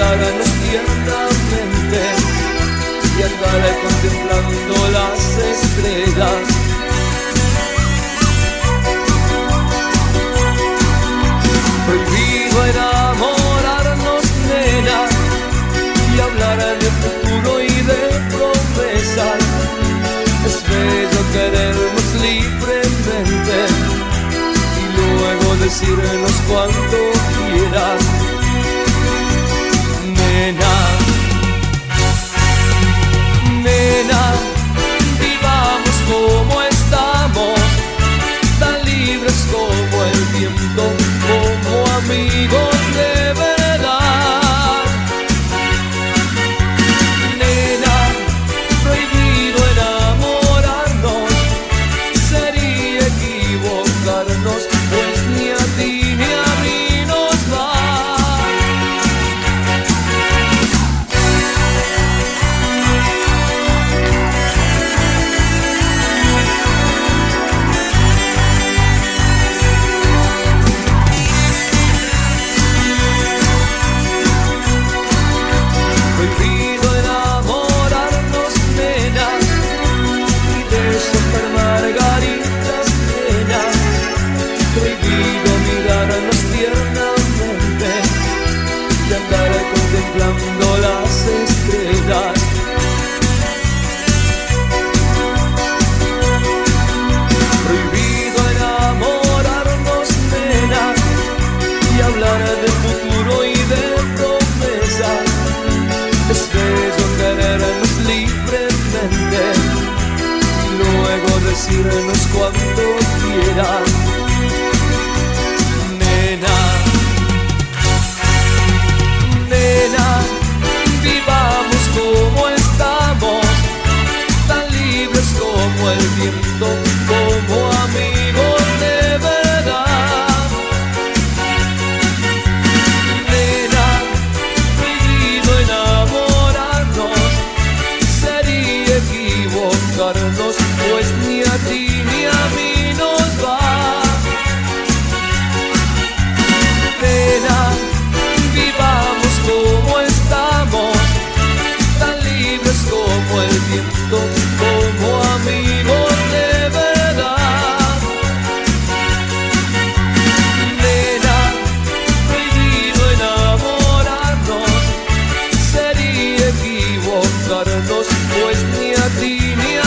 mirarnos tiernamente y andar contemplando las estrellas. Prohibido enamorarnos, nena, y hablar de futuro y de promesas. Es bello querernos libremente y luego decirnos cuando quieras. Nena, nena, vivamos como estamos, tan libres como el viento, como amigos de verdad. Nena, prohibido enamorarnos, sería equivocarnos, pues ni a ti ni a mí nos va. Prohibido enamorarnos, nena, y de soltar margaritas, nena. Prohibido mirarnos tiernamente y andar contemplando las estrellas. Prohibido enamorarnos, nena, y hablar de futuro y de promesas. Es bello querernos libremente y luego decirnos cuando quieras. Nena, nena, vivamos como estamos, tan libres como el viento, como amigos de verdad. Nena, prohibido enamorarnos, sería equivocarnos, pues ni a ti ni a mí nos va. Nena, vivamos como estamos, tan libres como el viento, como amigos de verdad. Nena, prohibido enamorarnos, sería equivocarnos, pues ni a ti ni a